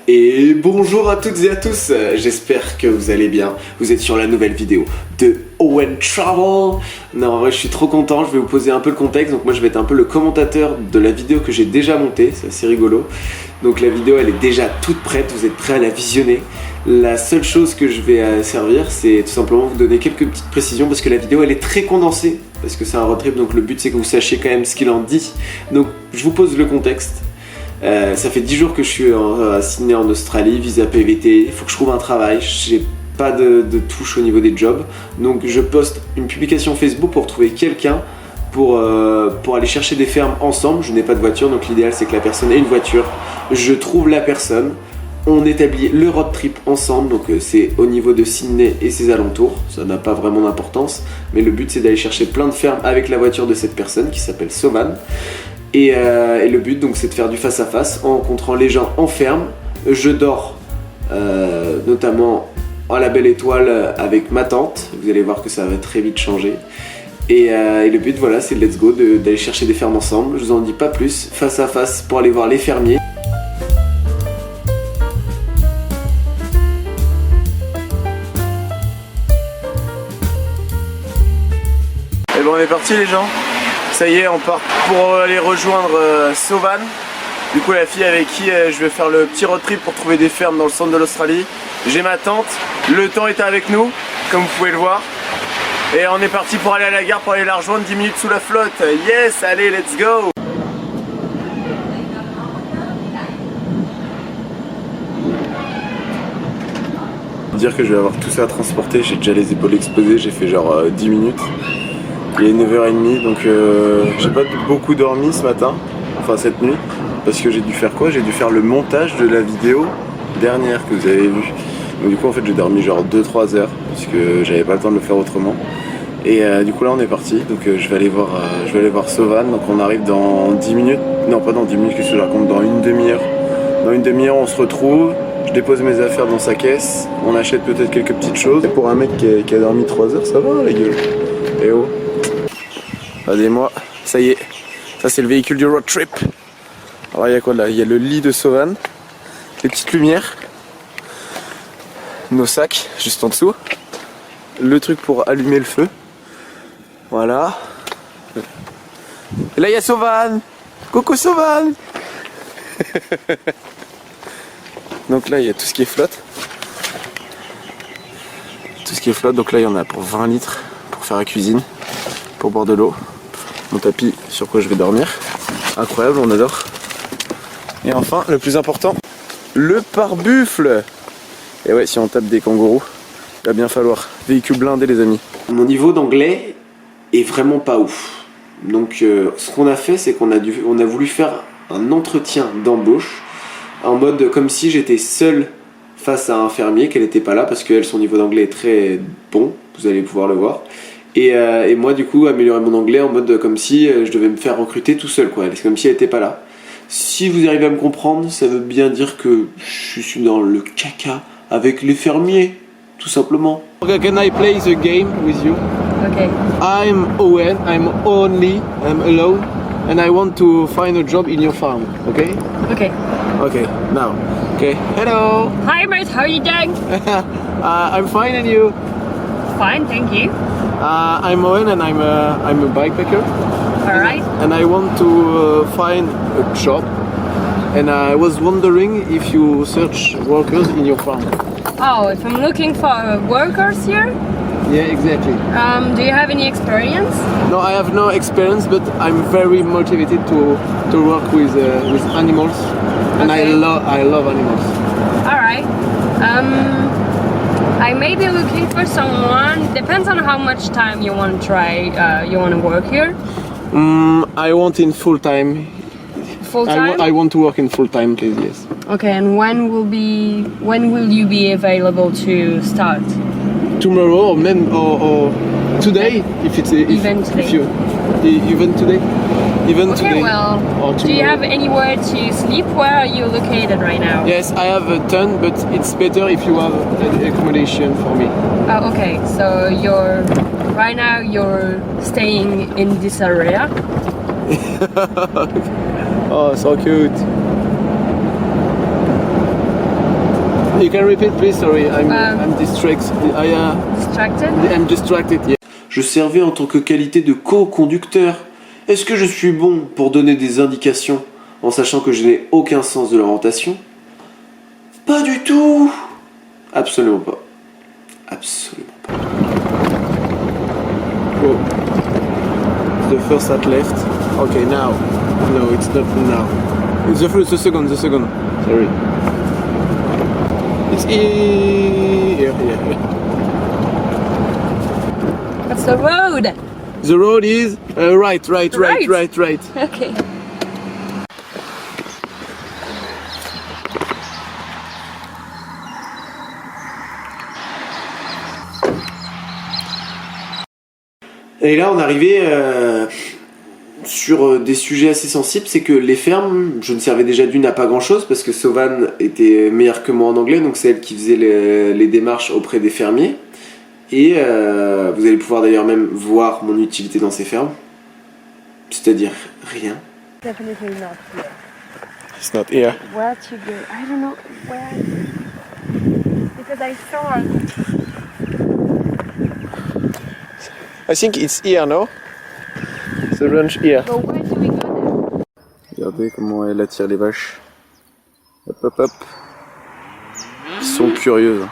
Et bonjour à toutes et à tous, j'espère que vous allez bien. Vous êtes sur la nouvelle vidéo de Owen Travel. Non, en vrai je suis trop content, je vais vous poser un peu le contexte. Donc moi je vais être un peu le commentateur de la vidéo que j'ai déjà montée, c'est assez rigolo. Donc la vidéo elle est déjà toute prête, vous êtes prêts à la visionner. La seule chose que je vais servir, c'est tout simplement vous donner quelques petites précisions parce que la vidéo elle est très condensée, parce que c'est un road trip, donc le but c'est que vous sachiez quand même ce qu'il en dit. Donc je vous pose le contexte. Ça fait 10 jours que je suis à Sydney en Australie, visa PVT, il faut que je trouve un travail, j'ai pas de touche au niveau des jobs, donc je poste une publication Facebook pour trouver quelqu'un pour aller chercher des fermes ensemble. Je n'ai pas de voiture, donc l'idéal c'est que la personne ait une voiture, je trouve la personne, on établit le road trip ensemble, donc c'est au niveau de Sydney et ses alentours, ça n'a pas vraiment d'importance, mais le but c'est d'aller chercher plein de fermes avec la voiture de cette personne qui s'appelle Sovan. Et le but donc c'est de faire du face à face en rencontrant les gens en ferme. Je dors notamment à la Belle Étoile avec ma tante, vous allez voir que ça va très vite changer. Et le but voilà c'est let's go d'aller chercher des fermes ensemble. Je vous en dis pas plus, face à face pour aller voir les fermiers. Et bon on est parti les gens. Ça y est, on part pour aller rejoindre Sovan. Du coup, la fille avec qui je vais faire le petit road trip pour trouver des fermes dans le centre de l'Australie. J'ai ma tante, le temps est avec nous, comme vous pouvez le voir. Et on est parti pour aller à la gare pour aller la rejoindre 10 minutes sous la flotte. Yes, allez, let's go! Dire que je vais avoir tout ça à transporter, j'ai déjà les épaules exposées, j'ai fait genre 10 minutes. Il est 9h30 donc j'ai pas beaucoup dormi ce matin, enfin cette nuit, parce que j'ai dû faire quoi? J'ai dû faire le montage de la vidéo dernière que vous avez vue. Donc du coup en fait j'ai dormi genre 2-3 heures, parce que j'avais pas le temps de le faire autrement. Et du coup là on est parti, donc je vais aller voir Sovan, donc on arrive dans 10 minutes, non pas dans 10 minutes, qu'est-ce que je raconte, dans une demi-heure. Dans une demi-heure on se retrouve, je dépose mes affaires dans sa caisse, on achète peut-être quelques petites choses. Et pour un mec qui a dormi 3 heures, ça va les gueules. Et oh. Regardez-moi, ça y est, ça c'est le véhicule du road trip. Alors il y a quoi là? Il y a le lit de Sovan, les petites lumières, nos sacs juste en dessous, le truc pour allumer le feu, voilà. Et là il y a Sovan, coucou Sovan. Donc là il y a tout ce qui est flotte. Tout ce qui est flotte, donc là il y en a pour 20 litres pour faire la cuisine, pour boire de l'eau. Mon tapis sur quoi je vais dormir, incroyable, on adore. Et enfin le plus important, le pare-buffle. Et ouais, si on tape des kangourous, il va bien falloir. Véhicule blindé les amis. Mon niveau d'anglais est vraiment pas ouf. Donc ce qu'on a fait, c'est qu'on a voulu faire un entretien d'embauche en mode comme si j'étais seul face à un fermier, qu'elle n'était pas là parce que son niveau d'anglais est très bon, vous allez pouvoir le voir. Et moi du coup améliorer mon anglais en mode comme si je devais me faire recruter tout seul quoi, c'est comme si elle était pas là. Si vous arrivez à me comprendre, ça veut bien dire que je suis dans le caca avec les fermiers, tout simplement. Okay, can I play the game with you? Okay. I'm Owen, I'm alone and I want to find a job in your farm, okay? Okay. Okay, now. Okay, hello! Hi mate, how are you doing? I'm fine and you? Fine, thank you. I'm Owen and I'm a bikepacker. Alright. And I want to find a job. And I was wondering if you search workers in your farm. Oh, if I'm looking for workers here? Yeah, exactly. Do you have any experience? No, I have no experience, but I'm very motivated to work with animals. And Okay. I love animals. Alright. I may be looking for someone, depends on how much time you want to try, you want to work here. I want in full time. Full time? I want to work in full time, please. Yes. Okay, and when will you be available to start? Tomorrow or today, if it's Even today. Even today. Even Okay, today. well, or do you tomorrow. have anywhere to sleep? Where are you located right now? Yes, I have a ton, but it's better if you have an accommodation for me. Oh, okay, so right now you're staying in this area. Oh, so cute. You can repeat, please. Sorry, I'm distracted. Distracted? I'm distracted. Yeah. Je servais en tant que qualité de co-conducteur. Est-ce que je suis bon pour donner des indications en sachant que je n'ai aucun sens de l'orientation? Pas du tout. Absolument pas. Absolument pas. Oh. The first at left. Okay, now. No, it's not now. It's the second. Sorry. It's here. What's the road? The road is right. Okay. Et là, on arrivait sur des sujets assez sensibles, c'est que les fermes, je ne servais déjà d'une à pas grand-chose, parce que Sauvan était meilleure que moi en anglais, donc c'est elle qui faisait les démarches auprès des fermiers. Et vous allez pouvoir d'ailleurs même voir mon utilité dans ces fermes, c'est-à-dire rien. Definitely not here. It's not here. Where to go? I don't know where. Because I saw. I think it's here, no? The ranch here. But where do we go now? Regardez comment elle attire les vaches. Hop. Ils sont curieuses.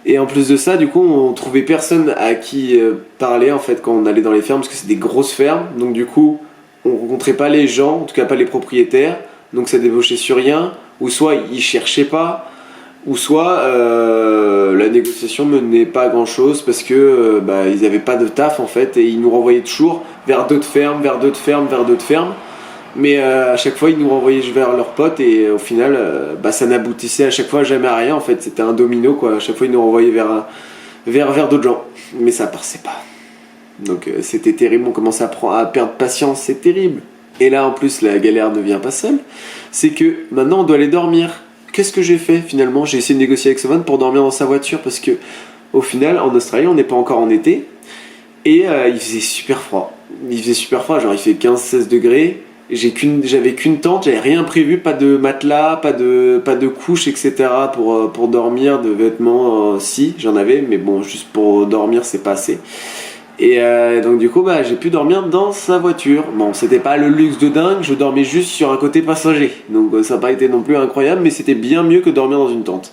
Et en plus de ça, du coup, on trouvait personne à qui parler en fait quand on allait dans les fermes, parce que c'est des grosses fermes. Donc du coup, on rencontrait pas les gens, en tout cas pas les propriétaires. Donc ça débauchait sur rien. Ou soit ils cherchaient pas, ou soit la négociation menait pas à grand chose parce que ils avaient pas de taf en fait et ils nous renvoyaient toujours vers d'autres fermes. Mais à chaque fois ils nous renvoyaient vers leurs potes et au final ça n'aboutissait à chaque fois jamais à rien en fait. C'était un domino quoi. À chaque fois ils nous renvoyaient vers d'autres gens. Mais ça passait pas. Donc c'était terrible, on commençait à perdre patience, c'est terrible. Et là en plus la galère ne vient pas seule, c'est que maintenant on doit aller dormir. Qu'est-ce que j'ai fait finalement? J'ai essayé de négocier avec Sauvan pour dormir dans sa voiture parce que au final en Australie on n'est pas encore en été et il faisait super froid. Genre il fait 15-16 degrés. J'avais qu'une tente, j'avais rien prévu, pas de matelas, pas de couche, etc. pour dormir, de vêtements, si j'en avais, mais bon juste pour dormir c'est pas assez. Et donc du coup j'ai pu dormir dans sa voiture. Bon c'était pas le luxe de dingue, je dormais juste sur un côté passager. Donc ça n'a pas été non plus incroyable, mais c'était bien mieux que dormir dans une tente.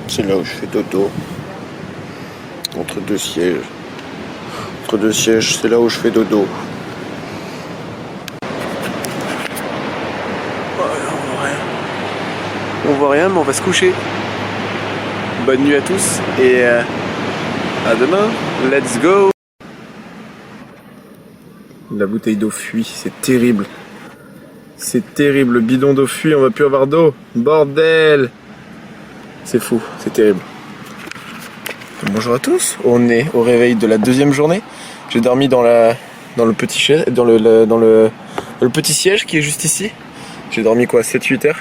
C'est là où je fais dodo. Entre deux sièges. C'est là où je fais dodo. On voit rien, mais on va se coucher. Bonne nuit à tous et à demain. Let's go. La bouteille d'eau fuit, c'est terrible. Le bidon d'eau fuit, on va plus avoir d'eau. Bordel. C'est fou, c'est terrible. Bonjour à tous, on est au réveil de la deuxième journée. J'ai dormi dans le petit siège qui est juste ici. J'ai dormi 7-8 heures.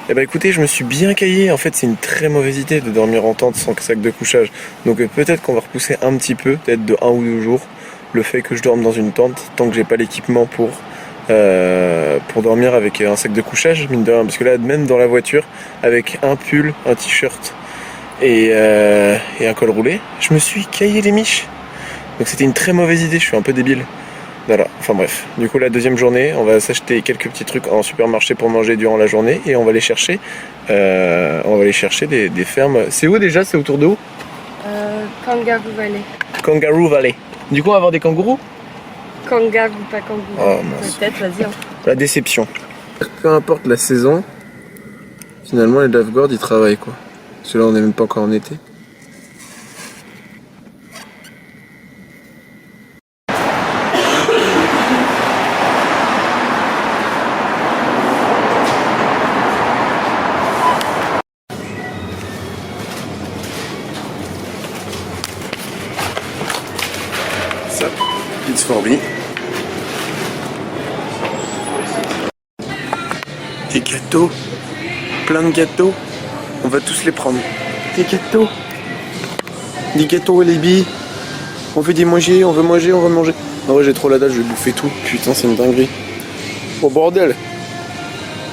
Et écoutez, je me suis bien caillé. En fait c'est une très mauvaise idée de dormir en tente sans sac de couchage. Donc peut-être qu'on va repousser un petit peu, peut-être de 1 ou 2 jours, le fait que je dorme dans une tente tant que j'ai pas l'équipement pour dormir avec un sac de couchage, mine de rien. Parce que là même dans la voiture, avec un pull, un t-shirt et un col roulé, je me suis caillé les miches. Donc c'était une très mauvaise idée, je suis un peu débile. Voilà, enfin bref. Du coup la deuxième journée, on va s'acheter quelques petits trucs en supermarché pour manger durant la journée et on va aller chercher des fermes. C'est où déjà? C'est autour de où? Kangaroo Valley. Kangaroo Valley. Du coup on va avoir des kangourous? Kangaroo, pas kangourou. Oh mince. Peut-être, vas-y. La déception. Peu importe la saison, finalement les lifeguards ils travaillent quoi. Parce que là on n'est même pas encore en été. Ça, it's for me. Des gâteaux. Plein de gâteaux. On va tous les prendre. Des gâteaux. Des gâteaux et les billes. On veut des manger, on veut manger, on veut manger. Ah ouais, j'ai trop la dalle, je vais bouffer tout. Putain, c'est une dinguerie. Oh bordel.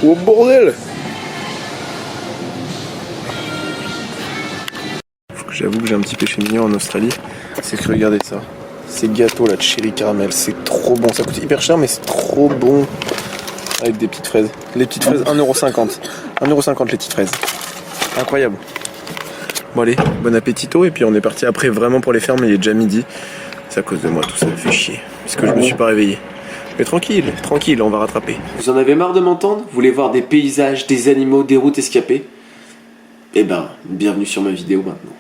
Oh bordel. J'avoue que j'ai un petit péché mignon en Australie. C'est que regardez ça. Ces gâteaux là de cherry caramel, c'est trop bon. Ça coûte hyper cher, mais c'est trop bon. Avec des petites fraises. Les petites fraises, 1,50€. 1,50€ les petites fraises. Incroyable. Bon allez, bon appétito. Et puis on est parti après vraiment pour les fermes. Il est déjà midi. C'est à cause de moi, tout ça me fait chier. Puisque je me suis pas réveillé. Mais tranquille, tranquille, on va rattraper. Vous en avez marre de m'entendre? Vous voulez voir des paysages, des animaux, des routes escapées? Eh ben, bienvenue sur ma vidéo maintenant.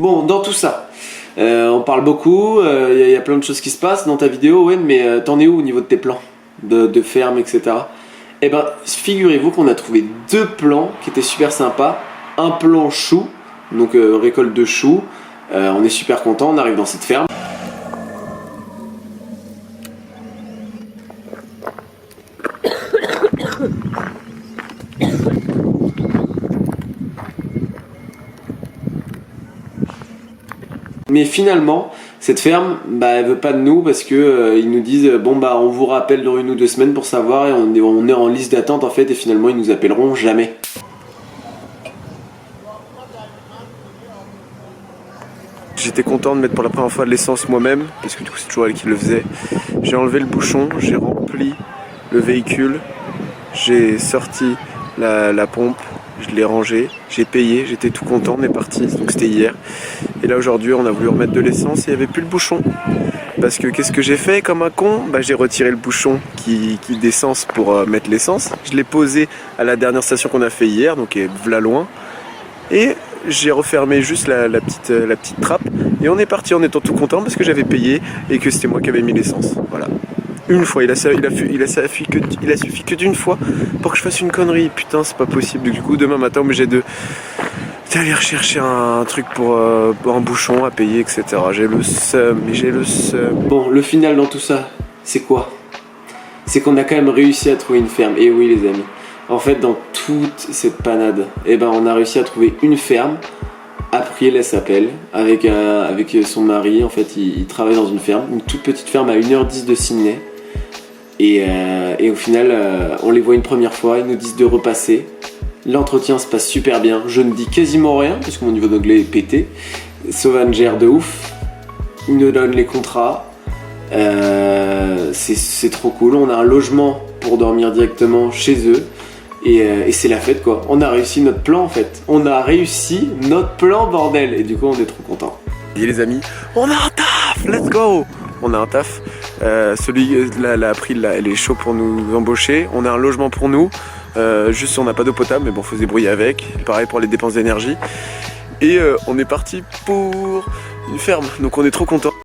Bon, dans tout ça, on parle beaucoup, y a plein de choses qui se passent dans ta vidéo, Owen, mais t'en es où au niveau de tes plans de ferme, etc. Eh ben, figurez-vous qu'on a trouvé 2 plans qui étaient super sympas. Un plan chou, donc récolte de choux. On est super content, on arrive dans cette ferme. Mais finalement, cette ferme, elle veut pas de nous parce que ils nous disent bon on vous rappelle dans 1 ou 2 semaines pour savoir, et on est en liste d'attente en fait, et finalement ils nous appelleront jamais. J'étais content de mettre pour la première fois de l'essence moi-même, parce que du coup c'est toujours elle qui le faisait. J'ai enlevé le bouchon, j'ai rempli le véhicule, j'ai sorti la pompe, je l'ai rangé, j'ai payé, j'étais tout content, on est parti, donc c'était hier. Et là aujourd'hui on a voulu remettre de l'essence et il n'y avait plus le bouchon. Parce que qu'est-ce que j'ai fait comme un con? J'ai retiré le bouchon qui d'essence pour mettre l'essence. Je l'ai posé à la dernière station qu'on a fait hier, donc v'là loin. Et j'ai refermé juste la petite trappe. Et on est parti en étant tout content parce que j'avais payé et que c'était moi qui avais mis l'essence. Voilà. Une fois, il a suffi que d'une fois pour que je fasse une connerie. Putain, c'est pas possible. Du coup, demain matin, j'ai d'aller rechercher un truc pour un bouchon à payer, etc. J'ai le seum, mais j'ai le seum. Bon, le final dans tout ça, c'est quoi? C'est qu'on a quand même réussi à trouver une ferme. Et oui, les amis. En fait, dans toute cette panade, on a réussi à trouver une ferme. April, elle s'appelle, avec son mari. En fait, il travaille dans une ferme, une toute petite ferme à 1h10 de Sydney. Et au final, on les voit une première fois, ils nous disent de repasser. L'entretien se passe super bien, je ne dis quasiment rien, parce que mon niveau d'anglais est pété. Sauvan gère de ouf, il nous donne les contrats. C'est trop cool, on a un logement pour dormir directement chez eux. Et c'est la fête quoi, on a réussi notre plan en fait. On a réussi notre plan bordel. Et du coup on est trop contents. Et les amis, on a un taf, let's go. On a un taf, April, elle est chaud pour nous embaucher. On a un logement pour nous, juste on n'a pas d'eau potable, mais bon faut se débrouiller avec. Pareil pour les dépenses d'énergie. Et on est parti pour une ferme, donc on est trop contents.